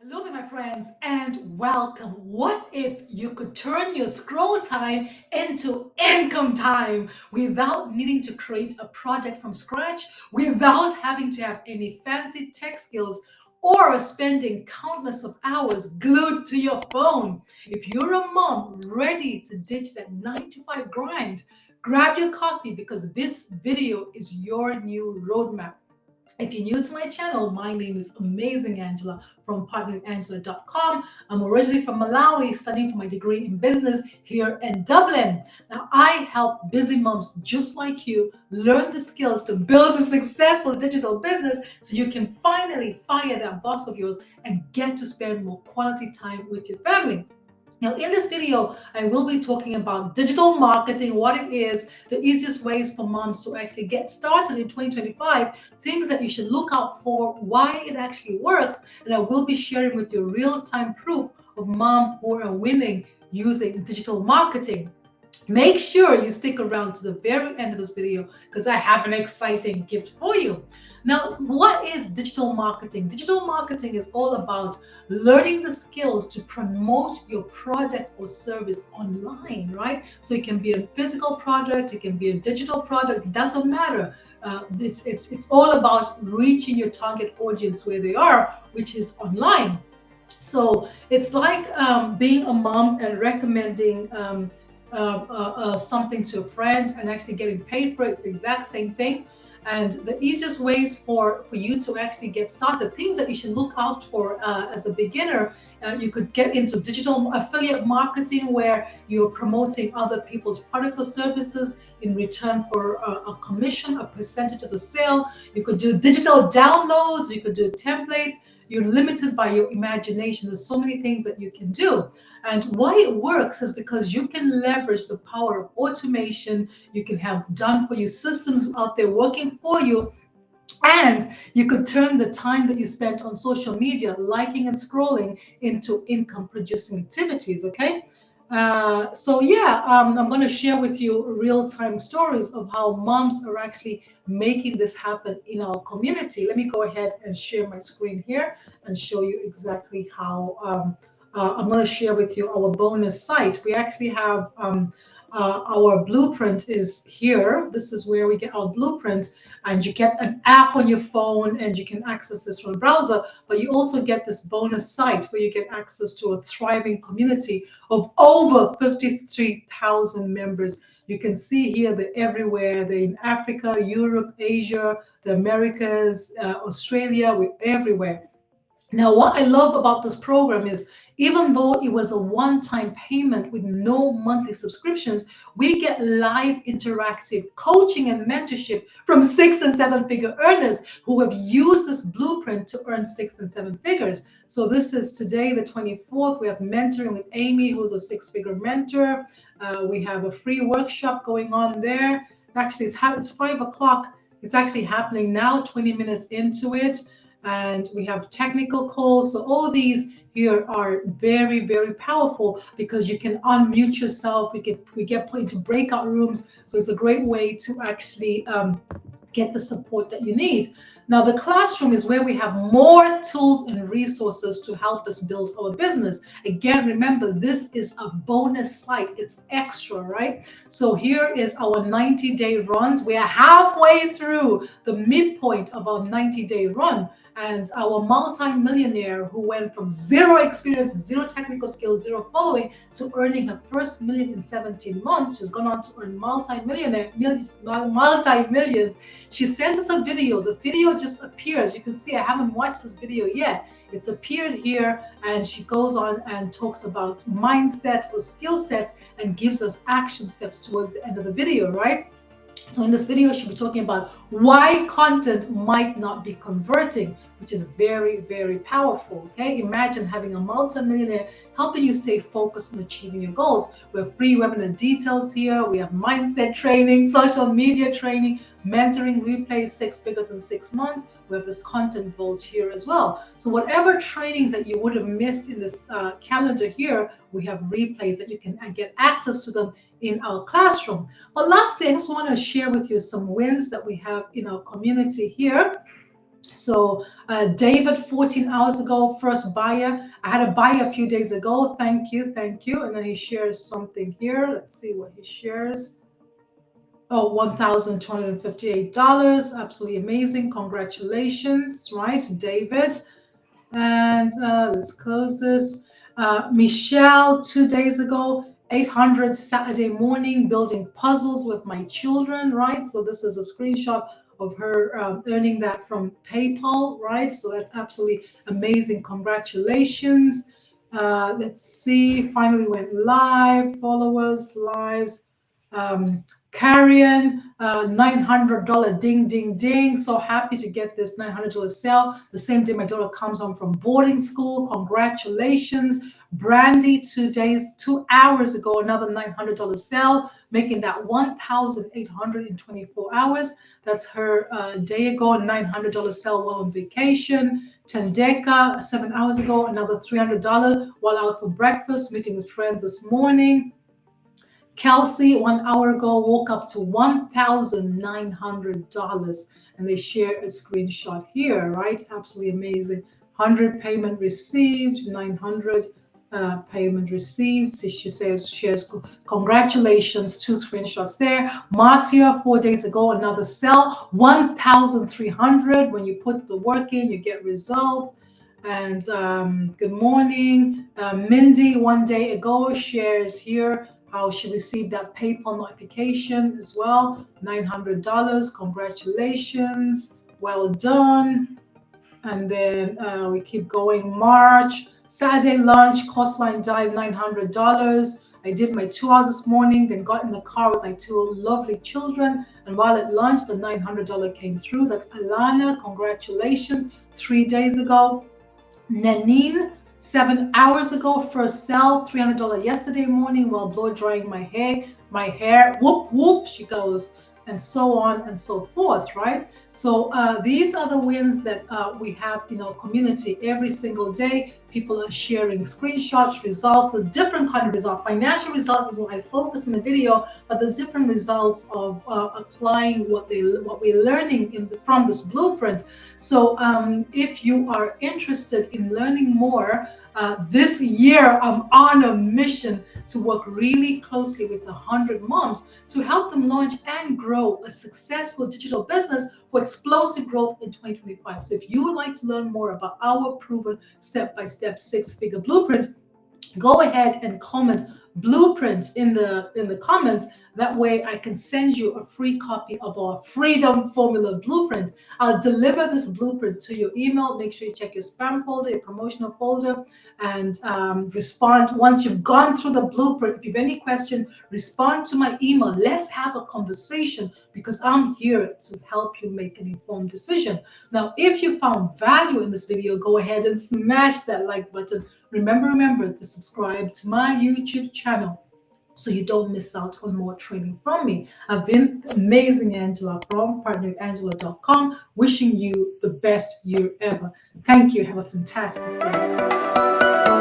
Hello there, my friends, and welcome. What if you could turn your scroll time into income time without needing to create a project from scratch, without having to have any fancy tech skills, or spending countless of hours glued to your phone? If you're a mom ready to ditch that 9 to 5 grind, grab your coffee because this video is your new roadmap. If you're new to my channel, my name is Amazing Angela from partnerwithangela.com. I'm originally from Malawi, studying for my degree in business here in Dublin. Now, I help busy moms just like you learn the skills to build a successful digital business so you can finally fire that boss of yours and get to spend more quality time with your family. Now, in this video, I will be talking about digital marketing, what it is, the easiest ways for moms to actually get started in 2025, things that you should look out for, why it actually works, and I will be sharing with you real-time proof of mom who are winning using digital marketing. Make sure you stick around to the very end of this video because I have an exciting gift for you. Now, what is digital marketing? Digital marketing is all about learning the skills to promote your product or service online, right? So it can be a physical product, it can be a digital product, it doesn't matter. It's all about reaching your target audience where they are, which is online. So it's like being a mom and recommending something to a friend and actually getting paid for it. It's the exact same thing. And the easiest ways for you to actually get started, things that you should look out for as a beginner, you could get into digital affiliate marketing where you're promoting other people's products or services in return for a commission, a percentage of the sale. You could do digital downloads, you could do templates. You're limited by your imagination. There's so many things that you can do. And why it works is because you can leverage the power of automation. You can have done for you systems out there working for you. And you could turn the time that you spent on social media, liking and scrolling, into income producing activities. Okay. I'm going to share with you real-time stories of how moms are actually making this happen in our community. Let me go ahead and share my screen here and show you exactly how. I'm going to share with you our bonus site. We actually have our blueprint is here. This is where we get our blueprint, and you get an app on your phone and you can access this from a browser, but you also get this bonus site where you get access to a thriving community of over 53,000 members. You can see here they're everywhere. They're in Africa, Europe, Asia, the Americas, Australia. We're everywhere. Now, what I love about this program is even though it was a one-time payment with no monthly subscriptions, we get live interactive coaching and mentorship from 6 and 7 figure earners who have used this blueprint to earn 6 and 7 figures. So this is today, the 24th. We have mentoring with Amy, who's a 6-figure mentor. We have a free workshop going on there. Actually, it's 5 o'clock. It's actually happening now, 20 minutes into it. And we have technical calls. So all these here are very, very powerful because you can unmute yourself. We get put into breakout rooms. So it's a great way to actually get the support that you need. Now, the classroom is where we have more tools and resources to help us build our business. Again, remember, this is a bonus site. It's extra, right? So here is our 90-day runs. We are halfway through the midpoint of our 90-day run. And our multi-millionaire who went from zero experience, zero technical skills, zero following to earning her first million in 17 months. She's gone on to earn multi-millions. She sent us a video. The video just appears. You can see I haven't watched this video yet. It's appeared here, and she goes on and talks about mindset or skill sets and gives us action steps towards the end of the video, right? So in this video, she'll be talking about why content might not be converting, which is very, very powerful. Okay, imagine having a multi-millionaire helping you stay focused on achieving your goals. We have free webinar details here. We have mindset training, social media training, mentoring replays, 6 figures in 6 months. We have this content vault here as well. So whatever trainings that you would have missed in this calendar here, we have replays that you can get access to them in our classroom. But lastly, I just want to share with you some wins that we have in our community here. So David, 14 hours ago, first buyer. I had a buyer a few days ago. Thank you, thank you. And then he shares something here. Let's see what he shares. Oh, $1,258. Absolutely amazing. Congratulations, right, David? And let's close this. Michelle, 2 days ago, 800 Saturday morning, building puzzles with my children, right? So this is a screenshot of her earning that from PayPal, right? So that's absolutely amazing. Congratulations. Let's see. Finally went live. Followers, lives. Carrion, $900 ding, ding, ding. So happy to get this $900 sale. The same day my daughter comes home from boarding school. Congratulations. Brandy, 2 hours ago, another $900 sale, making that 1,824 hours. That's her day ago, $900 sale while on vacation. Tendeka, 7 hours ago, another $300 while out for breakfast, meeting with friends this morning. Kelsey, 1 hour ago, woke up to $1,900, and they share a screenshot here, right? Absolutely amazing. 100 payment received, 900 payment received. So she says, shares congratulations, 2 screenshots there. Marcia, 4 days ago, another sell, 1,300. When you put the work in, you get results. And good morning. Mindy, 1 day ago, shares here how she received that PayPal notification as well. $900. Congratulations. Well done. And then we keep going. March, Saturday lunch, coastline dive, $900. I did my 2 hours this morning, then got in the car with my 2 lovely children. And while at lunch, the $900 came through. That's Alana. Congratulations. 3 days ago. Nanine, 7 hours ago, first sell, $300 yesterday morning while blow drying my hair. Whoop, whoop, she goes, and so on and so forth, right? So these are the wins that we have in our community every single day. People are sharing screenshots, results. There's different kind of results. Financial results is what I focus in the video, but there's different results of applying what we're learning from this blueprint. So if you are interested in learning more, this year I'm on a mission to work really closely with 100 moms to help them launch and grow a successful digital business for explosive growth in 2025. So if you would like to learn more about our proven step-by-step 6-figure blueprint, go ahead and comment blueprint in the comments. That way I can send you a free copy of our freedom formula blueprint. I'll deliver this blueprint to your email. Make sure you check your spam folder, your promotional folder, and respond once you've gone through the blueprint. If you have any question, respond to my email. Let's have a conversation, because I'm here to help you make an informed decision. Now, if you found value in this video, go ahead and smash that like button. Remember to subscribe to my YouTube channel so you don't miss out on more training from me. I've been Amazing Angela from partnerwithangela.com, wishing you the best year ever. Thank you. Have a fantastic day.